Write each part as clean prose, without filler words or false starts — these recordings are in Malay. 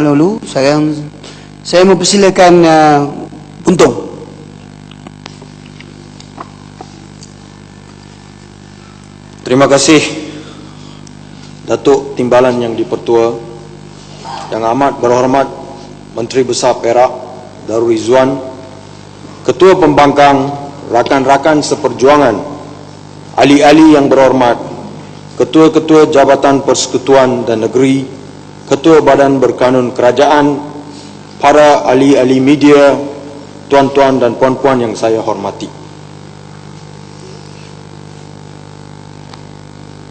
lalu saya mempersilakan Untung. Terima kasih Datuk Timbalan Yang di-Pertua, Yang amat berhormat Menteri Besar Perak Darul Rizwan, Ketua Pembangkang, rakan-rakan seperjuangan, ahli-ahli yang berhormat, Ketua-Ketua Jabatan Persekutuan dan Negeri, Ketua Badan Berkanun Kerajaan, para ahli-ahli media, tuan-tuan dan puan-puan yang saya hormati.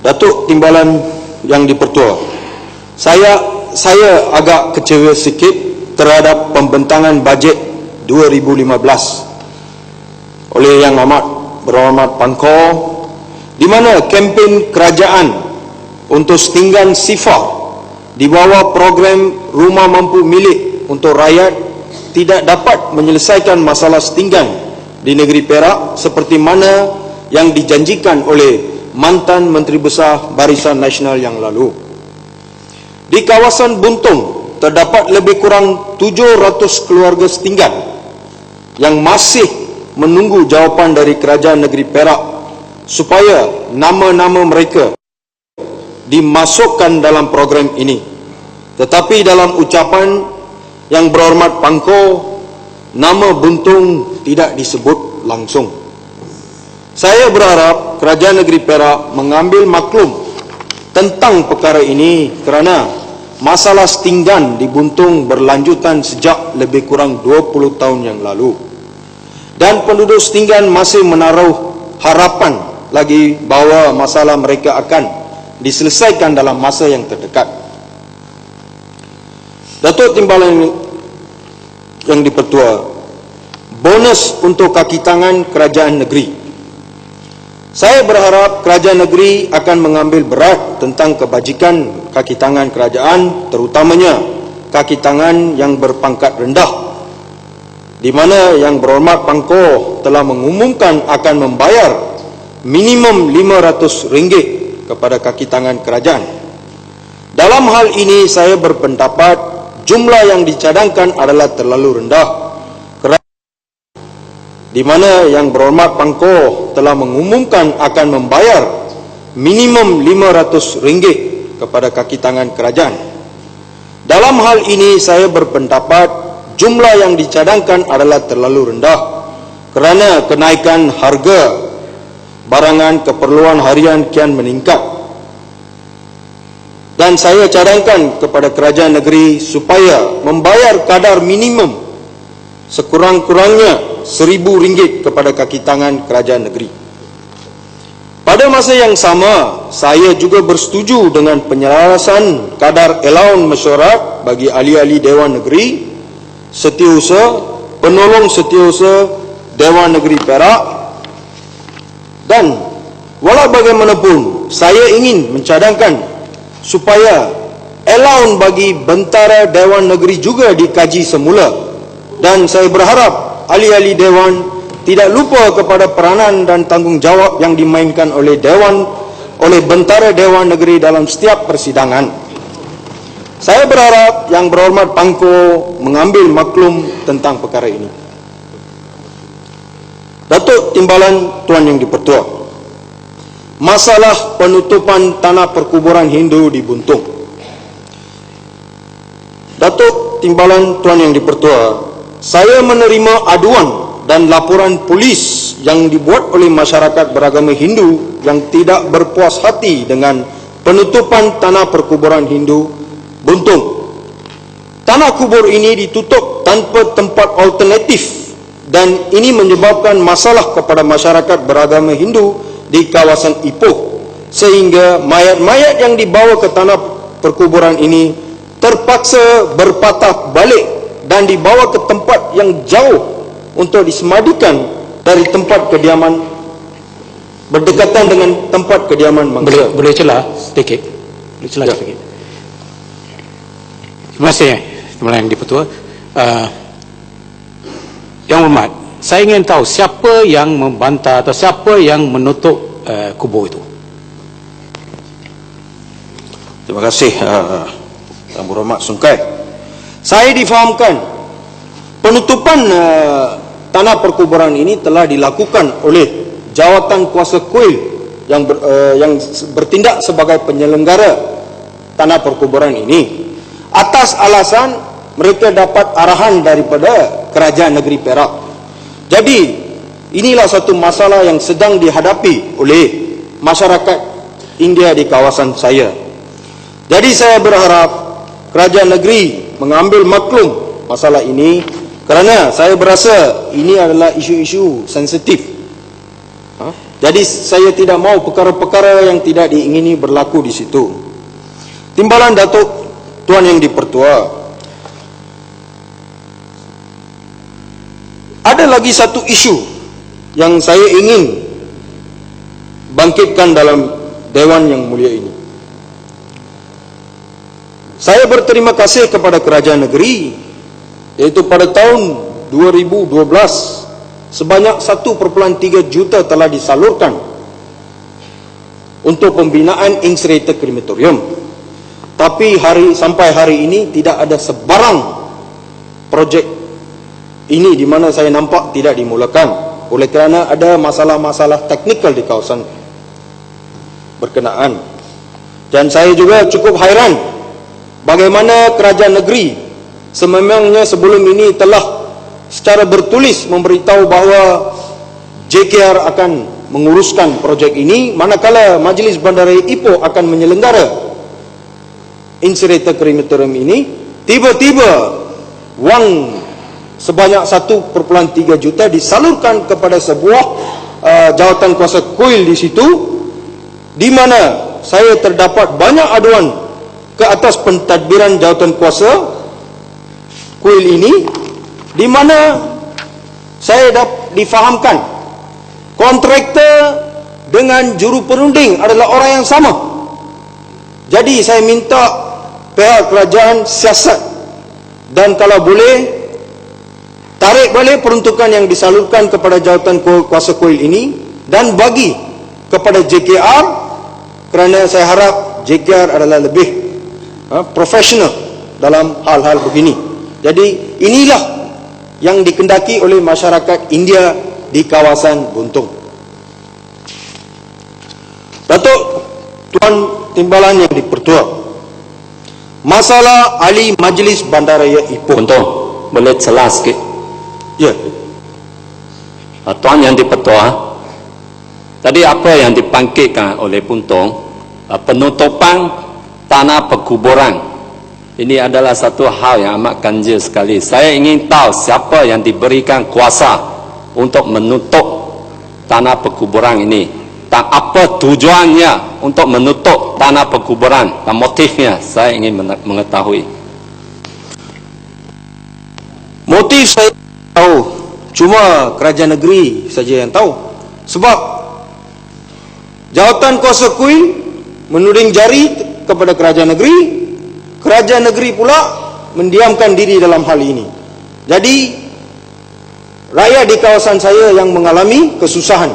Datuk Timbalan Yang di-Pertua, saya agak kecewa sikit terhadap pembentangan bajet 2015 oleh Yang amat berhormat Panko, di mana kempen kerajaan untuk setinggan sifar di bawah program Rumah Mampu Milik untuk rakyat tidak dapat menyelesaikan masalah setinggan di negeri Perak seperti mana yang dijanjikan oleh mantan Menteri Besar Barisan Nasional yang lalu. Di kawasan Buntung terdapat lebih kurang 700 keluarga setinggan yang masih menunggu jawapan dari kerajaan negeri Perak supaya nama-nama mereka dimasukkan dalam program ini. Tetapi dalam ucapan Yang berhormat Panko, nama Buntung tidak disebut langsung. Saya berharap kerajaan negeri Perak mengambil maklum tentang perkara ini kerana masalah setinggan di Buntung berlanjutan sejak lebih kurang 20 tahun yang lalu. Dan penduduk setinggan masih menaruh harapan lagi bahawa masalah mereka akan diselesaikan dalam masa yang terdekat. Datuk Timbalan Yang di-Pertua, bonus untuk kaki tangan kerajaan negeri. Saya berharap kerajaan negeri akan mengambil berat tentang kebajikan kaki tangan kerajaan, terutamanya kaki tangan yang berpangkat rendah, di mana Yang berhormat Panko telah mengumumkan akan membayar minimum RM500 kepada kaki tangan kerajaan. Dalam hal ini saya berpendapat jumlah yang dicadangkan adalah terlalu rendah, di mana Yang berhormat Panko telah mengumumkan akan membayar minimum RM500 kepada kaki tangan kerajaan. Dalam hal ini saya berpendapat jumlah yang dicadangkan adalah terlalu rendah kerana kenaikan harga barangan keperluan harian kian meningkat. Dan saya cadangkan kepada kerajaan negeri supaya membayar kadar minimum sekurang-kurangnya RM1,000 kepada kaki tangan kerajaan negeri. Pada masa yang sama, saya juga bersetuju dengan penyelarasan kadar allowance mesyuarat bagi ahli-ahli Dewan Negeri, Setiausaha, Penolong Setiausaha Dewan Negeri Perak. Dan walau bagaimanapun, saya ingin mencadangkan supaya allowance bagi bentara Dewan Negeri juga dikaji semula. Dan saya berharap ahli-ahli Dewan tidak lupa kepada peranan dan tanggungjawab yang dimainkan oleh bentara Dewan Negeri dalam setiap persidangan. Saya berharap Yang berhormat Panko mengambil maklum tentang perkara ini. Datuk Timbalan Tuan Yang di-Pertua, masalah penutupan tanah perkuburan Hindu di Buntung. Datuk Timbalan Tuan Yang di-Pertua, saya menerima aduan dan laporan polis yang dibuat oleh masyarakat beragama Hindu yang tidak berpuas hati dengan penutupan tanah perkuburan Hindu Buntung. Tanah kubur ini ditutup tanpa tempat alternatif dan ini menyebabkan masalah kepada masyarakat beragama Hindu di kawasan Ipoh, sehingga mayat-mayat yang dibawa ke tanah perkuburan ini terpaksa berpatah balik dan dibawa ke tempat yang jauh untuk disemadikan dari tempat kediaman berdekatan dengan tempat kediaman mangsa. Boleh celah sedikit? Boleh celah sedikit? Terima kasih Timbalan Yang di-Pertua. Yang hormat, saya ingin tahu siapa yang membantah atau siapa yang menutup kubur itu. Terima kasih Yang berhormat Sungkai. Saya difahamkan penutupan tanah perkuburan ini telah dilakukan oleh jawatan kuasa kuil yang bertindak sebagai penyelenggara tanah perkuburan ini atas alasan mereka dapat arahan daripada kerajaan negeri Perak. Jadi inilah satu masalah yang sedang dihadapi oleh masyarakat India di kawasan saya. Jadi saya berharap kerajaan negeri mengambil maklum masalah ini, kerana saya berasa ini adalah isu-isu sensitif. Jadi saya tidak mahu perkara-perkara yang tidak diingini berlaku di situ. Timbalan Datuk Tuan Yang di-Pertua, ada lagi satu isu yang saya ingin bangkitkan dalam Dewan yang mulia ini. Saya berterima kasih kepada kerajaan negeri, iaitu pada tahun 2012 sebanyak 1.3 juta telah disalurkan untuk pembinaan insulated krematorium. Tapi sampai hari ini tidak ada sebarang projek ini di mana saya nampak tidak dimulakan, oleh kerana ada masalah-masalah teknikal di kawasan berkenaan. Dan saya juga cukup hairan bagaimana kerajaan negeri sememangnya sebelum ini telah secara bertulis memberitahu bahawa JKR akan menguruskan projek ini, manakala Majlis Bandaraya Ipoh akan menyelenggara insulated krematorium ini. Tiba-tiba wang sebanyak 1.3 juta disalurkan kepada sebuah jawatan kuasa kuil di situ, di mana saya terdapat banyak aduan ke atas pentadbiran jawatan kuasa kuil ini, di mana saya difahamkan kontraktor dengan juru perunding adalah orang yang sama. Jadi saya minta pihak kerajaan siasat, dan kalau boleh tarik balik peruntukan yang disalurkan kepada jawatan kuasa kuil ini dan bagi kepada JKR, kerana saya harap JKR adalah lebih profesional dalam hal-hal begini. Jadi inilah yang dikendaki oleh masyarakat India di kawasan Buntung. Datuk Tuan Timbalan Yang di-Pertua, masalah ahli Majlis Bandaraya Ipoh. Buntung, boleh jelas sikit? Ya. Tuan Yang di-Pertua, tadi apa yang dibangkitkan oleh Buntung, penutupan tanah perkuburan, ini adalah satu hal yang amat ganjil sekali. Saya ingin tahu siapa yang diberikan kuasa untuk menutup tanah perkuburan ini, dan apa tujuannya untuk menutup tanah perkuburan, dan motifnya saya ingin mengetahui. Motif saya tahu, cuma kerajaan negeri saja yang tahu. Sebab jawatan kuasa kuil menuding jari kepada kerajaan negeri pula mendiamkan diri dalam hal ini. Jadi rakyat di kawasan saya yang mengalami kesusahan.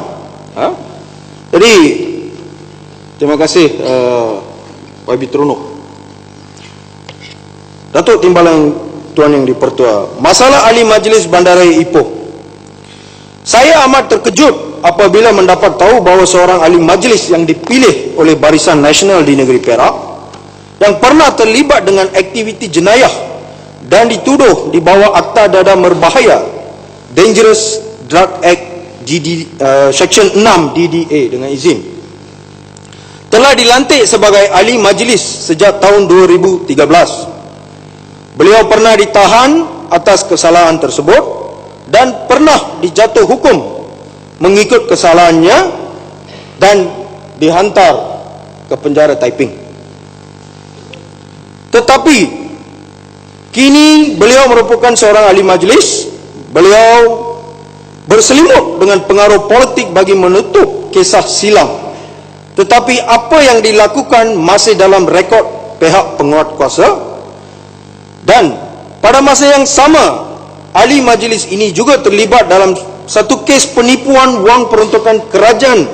Jadi terima kasih YB Terenuk. Datuk Timbalan Tuan Yang di-Pertua, masalah ahli Majlis Bandaraya Ipoh. Saya amat terkejut apabila mendapat tahu bahawa seorang ahli majlis yang dipilih oleh Barisan Nasional di negeri Perak, yang pernah terlibat dengan aktiviti jenayah dan dituduh di bawah Akta Dada Berbahaya Dangerous Drug Act Section 6 DDA dengan izin, telah dilantik sebagai ahli majlis sejak tahun 2013. Beliau pernah ditahan atas kesalahan tersebut dan pernah dijatuh hukum mengikut kesalahannya dan dihantar ke penjara Taiping. Tetapi kini beliau merupakan seorang ahli majlis. Beliau berselimut dengan pengaruh politik bagi menutup kisah silam. Tetapi apa yang dilakukan masih dalam rekod pihak penguat kuasa. Dan pada masa yang sama, ahli majlis ini juga terlibat dalam satu kes penipuan wang peruntukan kerajaan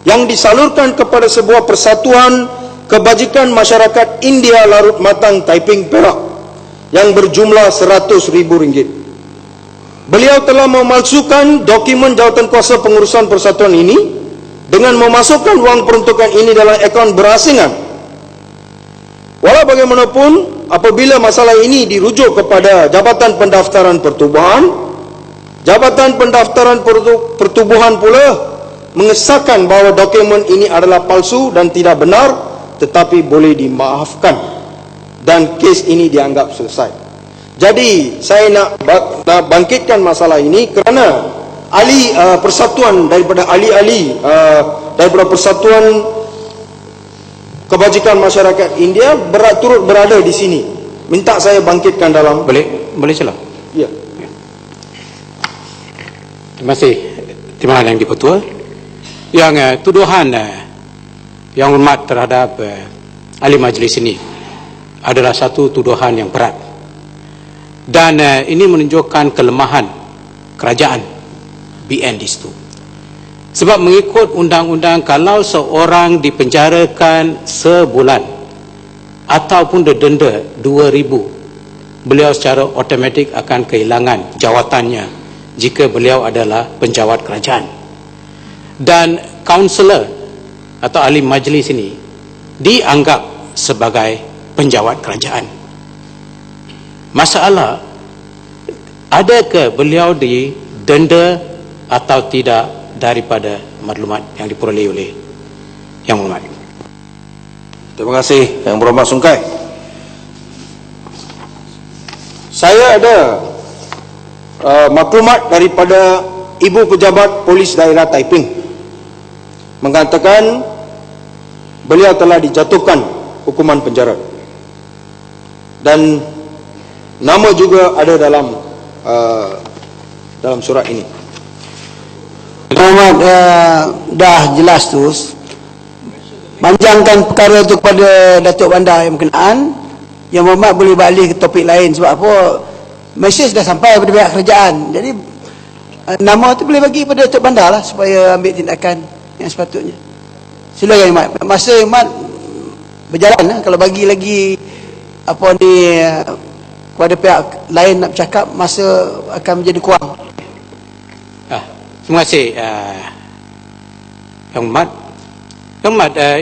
yang disalurkan kepada sebuah persatuan kebajikan masyarakat India Larut Matang Taiping Perak yang berjumlah RM100,000. Beliau telah memalsukan dokumen jawatankuasa pengurusan persatuan ini dengan memasukkan wang peruntukan ini dalam akaun berasingan. Walau bagaimanapun, apabila masalah ini dirujuk kepada Jabatan Pendaftaran Pertubuhan, Jabatan Pendaftaran Pertubuhan pula mengesahkan bahawa dokumen ini adalah palsu dan tidak benar, tetapi boleh dimaafkan dan kes ini dianggap selesai. Jadi saya nak bangkitkan masalah ini kerana ahli persatuan daripada ahli-ahli daripada Persatuan Kebajikan Masyarakat India turut berada di sini. Minta saya bangkitkan dalam. Boleh celah. Ya. Terima kasih Timbalan Yang di-Pertua. Yang tuduhan yang hormat terhadap ahli majlis ini adalah satu tuduhan yang berat. Dan ini menunjukkan kelemahan kerajaan BN di situ. Sebab mengikut undang-undang, kalau seorang dipenjarakan sebulan ataupun didenda 2,000, beliau secara automatik akan kehilangan jawatannya jika beliau adalah penjawat kerajaan. Dan kaunselor atau ahli majlis ini dianggap sebagai penjawat kerajaan. Masalah, adakah beliau didenda atau tidak daripada maklumat yang diperoleh oleh Yang Berhormat? Terima kasih Yang Berhormat Sungkai. Saya ada maklumat daripada Ibu Pejabat Polis Daerah Taiping mengatakan beliau telah dijatuhkan hukuman penjara, dan nama juga ada dalam surat ini. Muhammad dah jelas tu, panjangkan perkara itu kepada Datuk Bandar yang berkenaan. Yang Muhammad boleh beralih ke topik lain. Sebab apa? Mesej dah sampai kepada pihak kerajaan. Jadi nama tu boleh bagi kepada Datuk Bandar lah, supaya ambil tindakan yang sepatutnya. Silakan Muhammad. Masa Muhammad berjalan lah. Kalau bagi lagi apa ni kepada pihak lain nak bercakap, masa akan menjadi kurang. Terima kasih Yang Berhormat.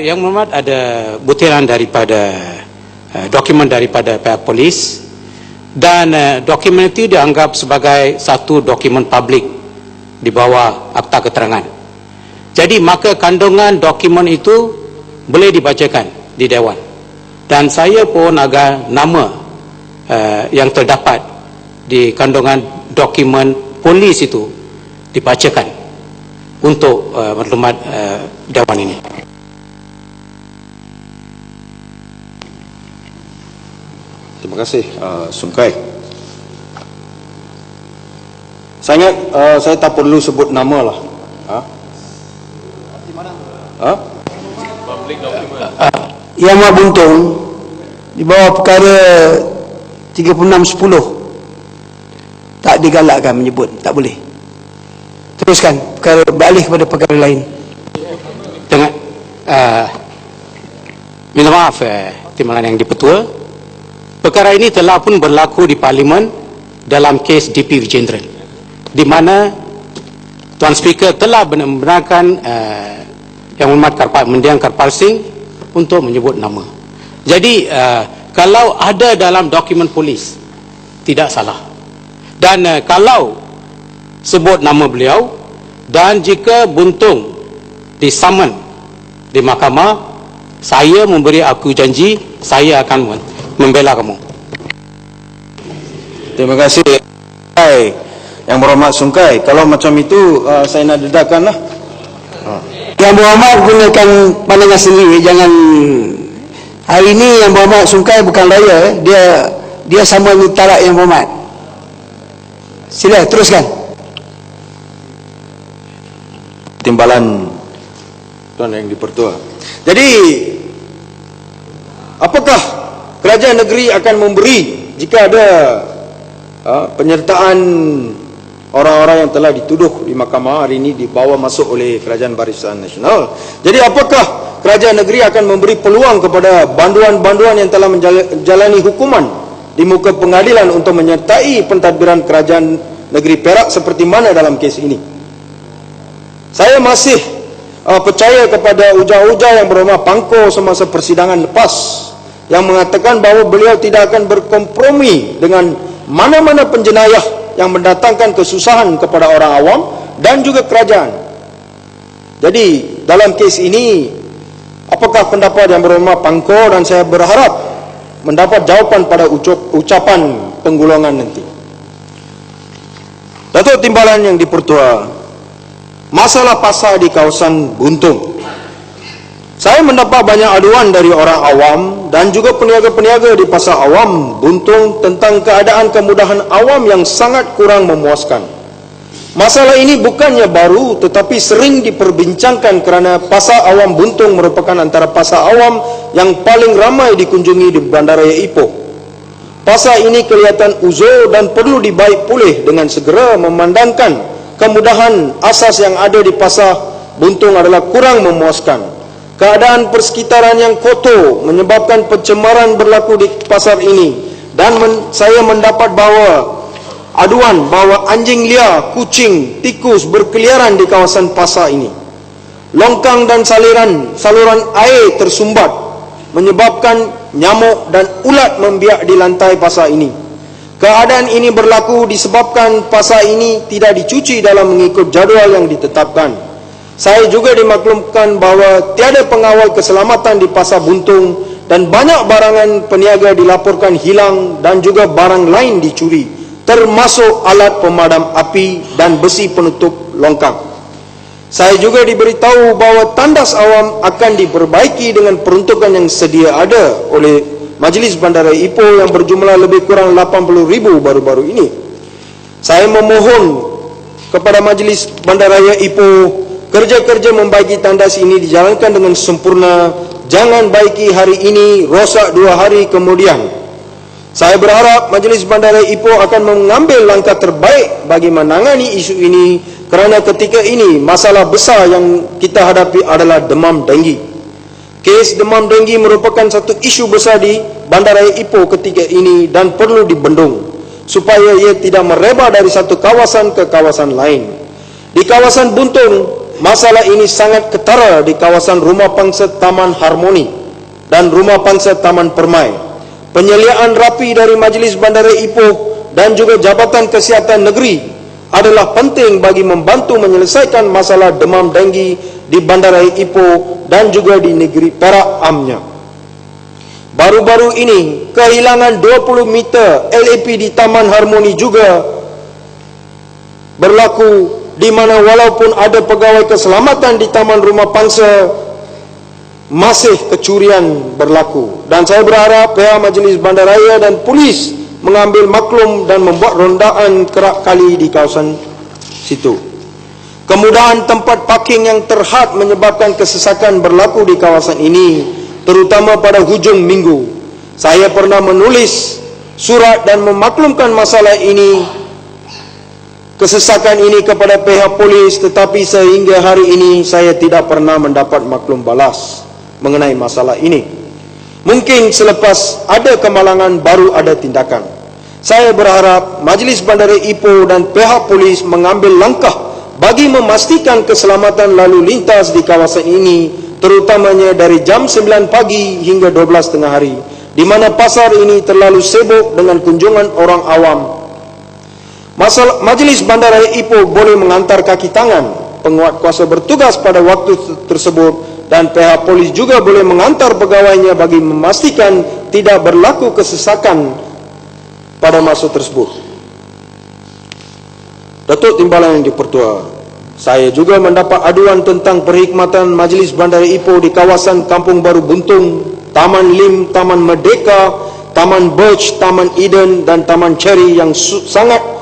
Yang Berhormat ada butiran daripada dokumen daripada pihak polis, dan dokumen itu dianggap sebagai satu dokumen publik di bawah akta keterangan. Jadi maka kandungan dokumen itu boleh dibacakan di Dewan, dan saya pun agak nama yang terdapat di kandungan dokumen polis itu dibacakan untuk maklumat Dewan ini. Terima kasih Sungkai. Saya ingat saya tak perlu sebut nama lah. Yang Muhammad Buntung di bawah perkara 3610 tak digalakkan menyebut, tak boleh. Teruskan perkara, beralih kepada perkara lain. Dengan minta maaf Timbalan Yang di-Pertua, perkara ini telah pun berlaku di Parlimen dalam kes DP Vijayendran, di mana Tuan Speaker telah membenarkan Yang Hormat Mendiang Karpal Singh untuk menyebut nama. Jadi kalau ada dalam dokumen polis, tidak salah. Dan kalau sebut nama beliau, dan jika Buntung disaman di mahkamah, saya memberi aku janji saya akan membela kamu. Terima kasih Yang Berhormat Sungkai. Kalau macam itu saya nak dedahkan lah. Yang Berhormat gunakan pandangan sendiri. Jangan, hari ini Yang Berhormat Sungkai bukan lawyer, dia sama tarak Yang Berhormat. Sila teruskan. Timbalan Tuan Yang di-Pertua. Jadi apakah kerajaan negeri akan memberi jika ada penyertaan orang-orang yang telah dituduh di mahkamah hari ini dibawa masuk oleh Kerajaan Barisan Nasional? Jadi apakah kerajaan negeri akan memberi peluang kepada banduan-banduan yang telah menjalani hukuman di muka pengadilan untuk menyertai pentadbiran kerajaan negeri Perak seperti mana dalam kes ini. Saya masih percaya kepada ujar-ujar yang bernama Pangko semasa persidangan lepas yang mengatakan bahawa beliau tidak akan berkompromi dengan mana-mana penjenayah yang mendatangkan kesusahan kepada orang awam dan juga kerajaan. Jadi dalam kes ini, apakah pendapat yang bernama Pangko, dan saya berharap mendapat jawapan pada ucapan penggulungan nanti. Datuk Timbalan yang dipertua, masalah pasar di kawasan Buntung. Saya mendapat banyak aduan dari orang awam dan juga peniaga-peniaga di pasar awam Buntung tentang keadaan kemudahan awam yang sangat kurang memuaskan. Masalah ini bukannya baru tetapi sering diperbincangkan kerana pasar awam Buntung merupakan antara pasar awam yang paling ramai dikunjungi di Bandaraya Ipoh. Pasar ini kelihatan uzur dan perlu dibaik pulih dengan segera, memandangkan kemudahan asas yang ada di pasar Buntung adalah kurang memuaskan. Keadaan persekitaran yang kotor menyebabkan pencemaran berlaku di pasar ini, dan saya mendapat aduan bahawa anjing liar, kucing, tikus berkeliaran di kawasan pasar ini. Longkang dan saluran air tersumbat menyebabkan nyamuk dan ulat membiak di lantai pasar ini. Keadaan ini berlaku disebabkan pasar ini tidak dicuci dalam mengikut jadual yang ditetapkan. Saya juga dimaklumkan bahawa tiada pengawal keselamatan di pasar Buntung dan banyak barangan peniaga dilaporkan hilang dan juga barang lain dicuri, termasuk alat pemadam api dan besi penutup longkang. Saya juga diberitahu bahawa tandas awam akan diperbaiki dengan peruntukan yang sedia ada oleh Majlis Bandaraya Ipoh yang berjumlah lebih kurang 80,000 baru-baru ini. Saya memohon kepada Majlis Bandaraya Ipoh, kerja-kerja membaiki tandas ini dijalankan dengan sempurna. Jangan baiki hari ini, rosak 2 hari kemudian. Saya berharap Majlis Bandaraya Ipoh akan mengambil langkah terbaik bagi menangani isu ini, kerana ketika ini masalah besar yang kita hadapi adalah demam denggi. Kes demam denggi merupakan satu isu besar di Bandaraya Ipoh ketika ini dan perlu dibendung supaya ia tidak merebak dari satu kawasan ke kawasan lain. Di kawasan Buntung, masalah ini sangat ketara di kawasan Rumah Pangsa Taman Harmoni dan Rumah Pangsa Taman Permai. Penyeliaan rapi dari Majlis Bandaraya Ipoh dan juga Jabatan Kesihatan Negeri adalah penting bagi membantu menyelesaikan masalah demam denggi di Bandaraya Ipoh dan juga di negeri Perak amnya. Baru-baru ini, kehilangan 20 meter LAP di Taman Harmoni juga berlaku, di mana walaupun ada pegawai keselamatan di Taman Rumah Pangsa, masih kecurian berlaku. Dan saya berharap pihak Majlis Bandaraya dan polis mengambil maklum dan membuat rondaan kerap kali di kawasan situ. Kemudahan tempat parking yang terhad menyebabkan kesesakan berlaku di kawasan ini, terutama pada hujung minggu. Saya pernah menulis surat dan memaklumkan masalah ini, kesesakan ini kepada pihak polis, tetapi sehingga hari ini saya tidak pernah mendapat maklum balas mengenai masalah ini. Mungkin selepas ada kemalangan baru ada tindakan. Saya berharap Majlis Bandaraya Ipoh dan pihak polis mengambil langkah bagi memastikan keselamatan lalu lintas di kawasan ini, terutamanya dari jam 9 pagi hingga 12 tengah hari, di mana pasar ini terlalu sibuk dengan kunjungan orang awam. Majlis Bandaraya Ipoh boleh mengantar kaki tangan penguat kuasa bertugas pada waktu tersebut, dan pihak polis juga boleh mengantar pegawainya bagi memastikan tidak berlaku kesesakan pada masa tersebut. Datuk Timbalan yang dipertua, saya juga mendapat aduan tentang perkhidmatan Majlis Bandaraya Ipoh di kawasan Kampung Baru Buntung, Taman Lim, Taman Merdeka, Taman Birch, Taman Eden dan Taman Cherry yang sangat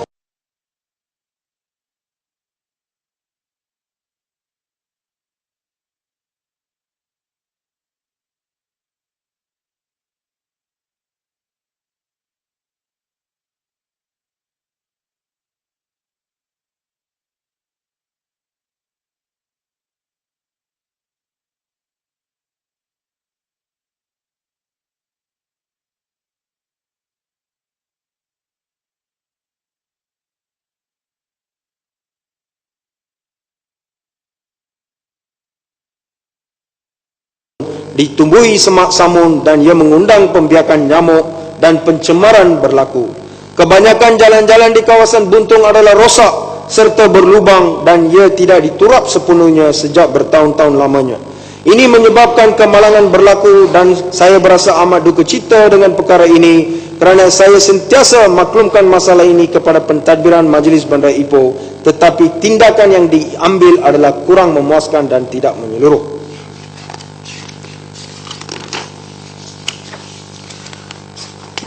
ditumbuhi semak samun dan ia mengundang pembiakan nyamuk dan pencemaran berlaku. Kebanyakan jalan-jalan di kawasan Buntung adalah rosak serta berlubang dan ia tidak diturap sepenuhnya sejak bertahun-tahun lamanya. Ini menyebabkan kemalangan berlaku dan saya berasa amat duka cita dengan perkara ini kerana saya sentiasa maklumkan masalah ini kepada pentadbiran Majlis Bandaraya Ipoh, tetapi tindakan yang diambil adalah kurang memuaskan dan tidak menyeluruh.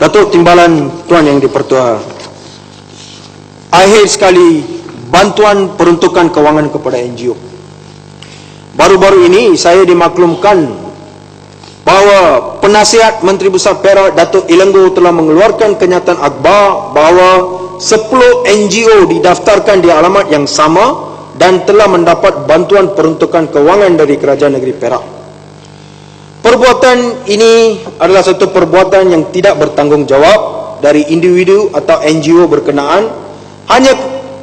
Datuk Timbalan Tuan Yang di-Pertua, akhir sekali bantuan peruntukan kewangan kepada NGO. Baru-baru ini saya dimaklumkan bahawa Penasihat Menteri Besar Perak Datuk Ilenggo telah mengeluarkan kenyataan akhbar bahawa 10 NGO didaftarkan di alamat yang sama dan telah mendapat bantuan peruntukan kewangan dari Kerajaan Negeri Perak. Perbuatan ini adalah satu perbuatan yang tidak bertanggungjawab dari individu atau NGO berkenaan, hanya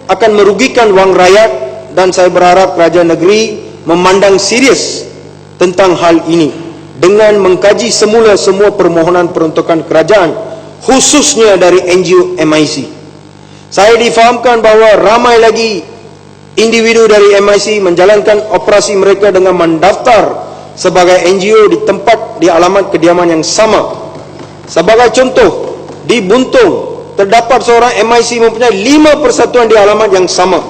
akan merugikan wang rakyat, dan saya berharap kerajaan negeri memandang serius tentang hal ini dengan mengkaji semula semua permohonan peruntukan kerajaan, khususnya dari NGO MIC. Saya difahamkan bahawa ramai lagi individu dari MIC menjalankan operasi mereka dengan mendaftar sebagai NGO di tempat di alamat kediaman yang sama. Sebagai contoh, di Buntung terdapat seorang MIC mempunyai 5 persatuan di alamat yang sama.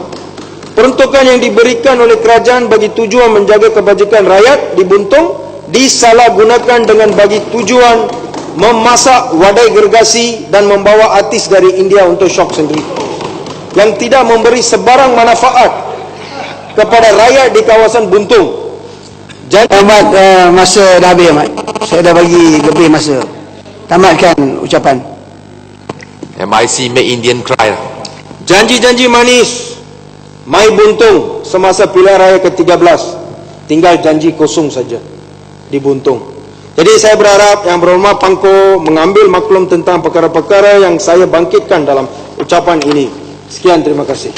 Peruntukan yang diberikan oleh kerajaan bagi tujuan menjaga kebajikan rakyat di Buntung disalahgunakan dengan bagi tujuan memasak wadai gergasi dan membawa artis dari India untuk syok sendiri, yang tidak memberi sebarang manfaat kepada rakyat di kawasan Buntung. Ahmad, masa dah habis, Ahmad. Saya dah bagi lebih masa. Tamatkan ucapan. MIC make Indian cry. Janji-janji manis mai Buntung semasa pilihan raya ke-13, tinggal janji kosong saja di Buntung. Jadi saya berharap Yang Berhormat Pangko mengambil maklum tentang perkara-perkara yang saya bangkitkan dalam ucapan ini. Sekian, terima kasih.